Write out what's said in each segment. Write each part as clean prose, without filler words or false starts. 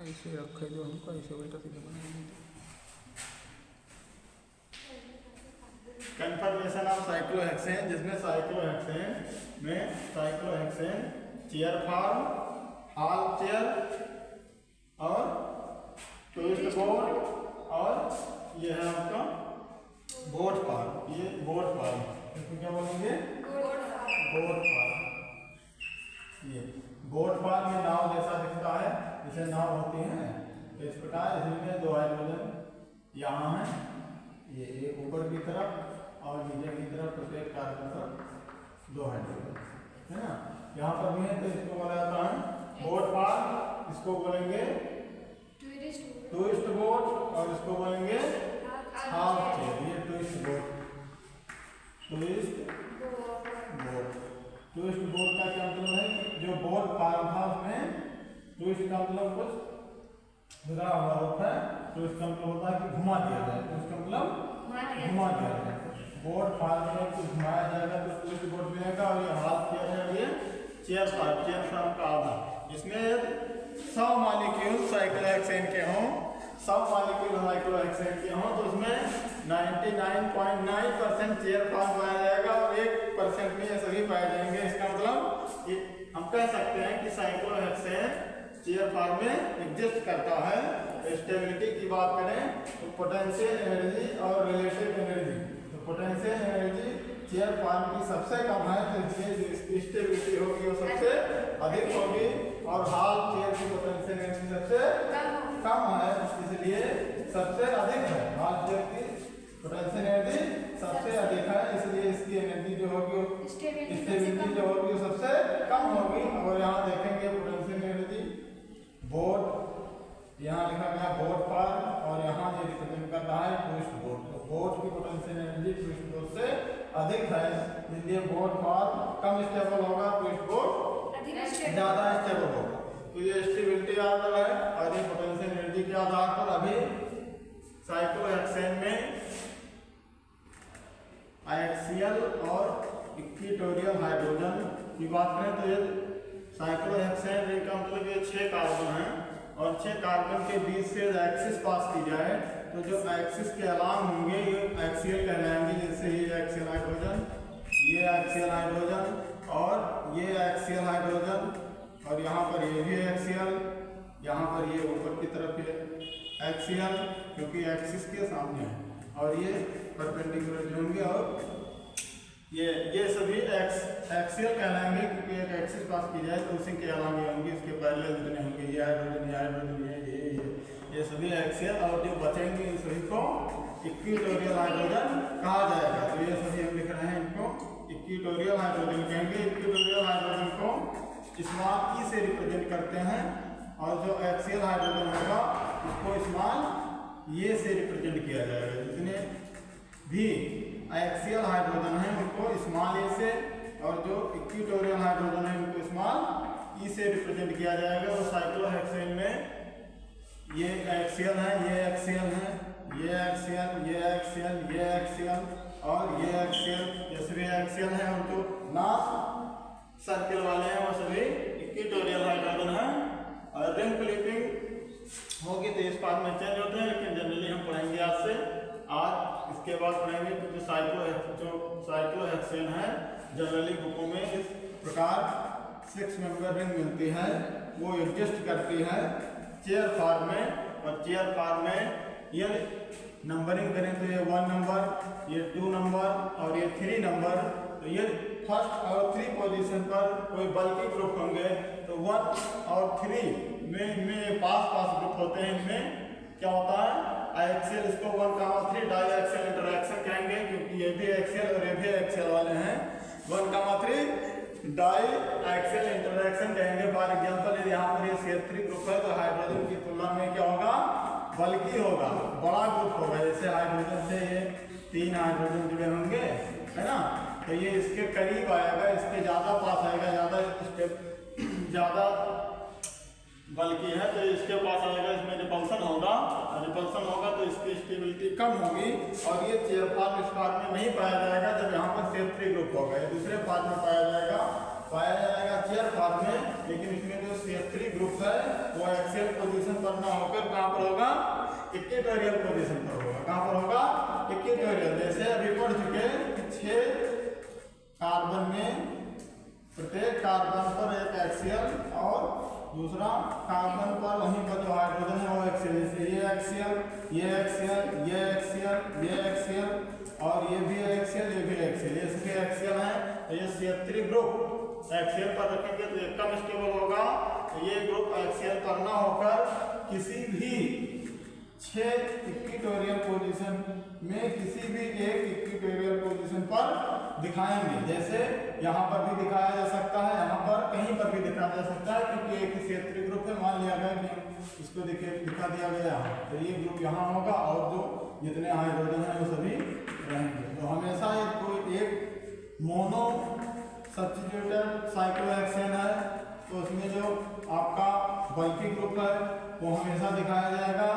ऐसे रखे जो हमको ऐसे उल्टा सीधा बनाएंगे। कन्फर्मेशन ऑफ साइक्लोहेक्सेन, जिसमें साइक्लोहेक्सेन में cyclohexane chair form, hall chair और ट्विस्ट बोर्ड और ये है आपका बोर्ड फॉर्म। ये बोर्ड फॉर्म, इसको क्या बोलेंगे? Board form. ये बोर्ड फॉर्म में नाव जैसा दिखता है, जैसे नाव होती है इस प्रकार। इसमें दो हाइड्रोजन यहाँ है, ये ऊपर की तरफ और नीचे की तरफ प्रत्येक कार्बन पर दो हाइड्रोजन है ना। यहाँ पर भी है तो इसको बोला जाता है बोर्ड फॉर्म। इसको बोलेंगे ट्विस्ट बोर्ड और इसको बोलेंगे हाफ चेयर। ये twist board, twist board. Twist board का क्या मतलब है कि जो बोर्ड फॉर्म था उसमें ट्विस्ट का मतलब कुछ बिगड़ा हुआ होता है, तो इसका मतलब होता है कि घुमा दिया जाए, तो इसका मतलब घुमा दिया जाए। बोर्ड फॉर्म में कुछ घुमाया जाएगा तो ट्विस्ट बोर्ड मिलेगा। और ये हाफ चेयर है, ये चेयर फॉर्म, चेयर फॉर्म का आधा। इसमें 100 मॉलिक्यूल साइक्लोहेक्सेन के हों, 100 मॉलिक्यूल साइक्लोहेक्सेन के हों तो उसमें 99.9% चेयर फॉर्म पाया जाएगा और 1% में ये सभी पाए जाएंगे। इसका मतलब ये हम कह सकते हैं कि साइक्लोहेक्सेन चेयर फॉर्म में एग्जिस्ट करता है। स्टेबिलिटी की बात करें तो पोटेंशियल एनर्जी और रिलेटिव एनर्जी, तो पोटेंशियल एनर्जी चेयर फॉर्म की सबसे कम है, तो इसलिए इसकी स्टेबिलिटी होगी वो सबसे अधिक होगी। और हाल चेयर की पोटेंशियल एनर्जी सबसे कम है, इसलिए सबसे अधिक है। हाल चेयर की पोटेंशियल एनर्जी सबसे अधिक है, इसलिए इसकी एनर्जी जो होगी, स्टेबिलिटी जो होगी वो सबसे कम होगी। और यहाँ देखेंगे पोटेंशियल एनर्जी बोर्ड, यहाँ लिखा गया बोर्ड फॉर्म और यहाँ ये रिप्रेजेंट कर रहा है ट्विस्ट बोर्ड। तो बोर्ड की पोटेंशियल एनर्जी ट्विस्ट बोर्ड से अधिक है, इसलिए बोर्ड फॉर्म कम स्टेबल होगा, ट्विस्ट बोर्ड ज्यादा स्टेबल होगा। तो ये स्टेबिलिटी आधार है और ये पोटेंशियल एनर्जी के आधार पर अभी साइक्लोहेक्सेन में एक्सियल और इक्विटोरियल हाइड्रोजन की बात करें तो ये साइक्लोहेक्सेन का मतलब ये 6 कार्बन हैं और 6 कार्बन के बीच से एक्सिस पास की जाए तो जो एक्सिस के अलांग होंगे ये एक्सियल कहलाएंगे। जैसे ये एक्सियल हाइड्रोजन, ये एक्सियल हाइड्रोजन और ये एक्सियल हाइड्रोजन और यहाँ पर ये भी एक्सियल, यहाँ पर ये ऊपर की तरफ ये एक्सियल क्योंकि एक्सिस के सामने है और ये परपेंडिकुलर जो होंगे और ये सभी एक्सियल कहलाएंगे क्योंकि एक एक्सिस पास की जाए तो उसी के अलावा होंगे, इसके पैरेलल जितने होंगे ये हाइड्रोजन ये सभी एक्सियल और जो बचेंगे इन सभी को इक्विटोरियल हाइड्रोजन कहा जाएगा। तो ये सभी हम लिख रहे हैं, इनको इक्विटोरियल हाइड्रोजन कहेंगे। इक्विटोरियल हाइड्रोजन को स्मॉल ई से रिप्रेजेंट करते हैं और जो एक्सियल हाइड्रोजन होगा उसको स्मॉल ए से रिप्रेजेंट किया जाएगा। जितने भी एक्सियल हाइड्रोजन है उनको स्मॉल ए से और जो इक्विटोरियल हाइड्रोजन है उनको स्मॉल ई से रिप्रेजेंट किया जाएगा। और साइक्लोहेक्सेन में ये एक्सियल है, ये एक्सियल है, ये एक्सियल, ये एक्सियल, ये एक्सियल और ये एक्सियल, ये सभी एक्सियल हैं और जो नॉन सर्किल वाले हैं वो सभी इक्विटोरियल हाइड्रोजन हैं। और रिंग फ्लिपिंग होगी तो इस पार्ट में चेंज होते हैं, लेकिन जनरली हम पढ़ेंगे आज से। आज इसके बाद पढ़ेंगे क्योंकि साइक्लोहेक्सेन है जनरली बुकों में इस प्रकार 6 मेंबर रिंग मिलती है, वो एग्जिस्ट करती है चेयर फॉर्म में। और चेयर फॉर्म में ये नंबरिंग करें तो ये 1 नंबर, ये 2 नंबर और ये 3 नंबर। तो ये फर्स्ट और 3 पोजीशन पर कोई बल्कि ग्रुप होंगे तो 1 और 3 में इनमें पास ग्रुप होते हैं। इनमें क्या होता है एक्सियल, इसको 1,3 डाई एक्सियल इंटरैक्शन कहेंगे क्योंकि ये भी एक्सियल और ये भी एक्सियल वाले हैं। 1,3 डाई एक्सियल इंटरैक्शन कहेंगे। फॉर एग्जांपल यदि यहाँ पर ये CH3 ग्रुप है तो हाइड्रोजन की तुलना में क्या होगा, बल्कि होगा, बड़ा ग्रुप होगा। जैसे हाइड्रोजन से ये 3 हाइड्रोजन जुड़े होंगे है ना, तो ये इसके करीब आएगा, इसके ज़्यादा पास आएगा, ज़्यादा बल्कि है तो इसके पास आएगा, इसमें रिपल्सन होगा तो इसकी स्टेबिलिटी कम होगी। और ये चेयर फॉर्म इस पार्ट में नहीं पाया जाएगा जब यहाँ पर CH3 ग्रुप होगा, ये दूसरे पार्ट में पाया जाएगा। पाया जाएगा चेयर फॉर्म में, लेकिन इसमें जो CH3 ग्रुप है वो एक्सियल पोजीशन पर ना होकर कहां पर होगा, इक्वेटोरियल पोजीशन पर होगा। कहां पर होगा, इक्वेटोरियल। जैसे अभी पढ़ चुके 6 कार्बन में प्रत्येक कार्बन पर एक एक्सियल और दूसरा कार्बन पर वहीं पर जो हाइड्रोजन है वो एक्सियल। जैसे ये एक्सियल, ये एक्सियल, ये एक्सियल, ये एक्सियल और ये भी एक्सियल, ये भी एक्सियल, ये सभी एक्सियल है। तो ये CH3 ग्रुप एक्सियल पर रखेंगे तो ये कम स्टेबल होगा। तो ये ग्रुप एक्सियल पर ना होकर किसी भी 6 इक्वेटोरियल पोजीशन में किसी भी एक इक्वेटोरियल पोजीशन पर दिखाएंगे। जैसे यहाँ पर भी दिखाया जा सकता है, यहाँ पर कहीं पर भी दिखाया जा सकता है, क्योंकि एक CH3 ग्रुप है। मान लिया गया कि इसको दिखा दिया गया, तो ये ग्रुप यहाँ होगा और जो जितने हाइड्रोजन है वो सभी रहेंगे। तो हमेशा कोई एक मोनो सब्स्टिट्यूटेड साइक्लोहेक्सेन है तो उसमें जो आपका बल्कि ग्रुप है वो हमेशा दिखाया जाएगा।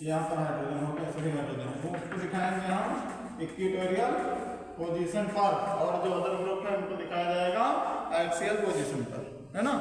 यहाँ पर हाइड्रोजन होगा, सभी हाइड्रोजन है, वो उसको दिखाएंगे हम इक्वेटोरियल पोजीशन पर, और जो अदर ग्रुप है उनको दिखाया जाएगा एक्सियल पोजीशन पर, है ना।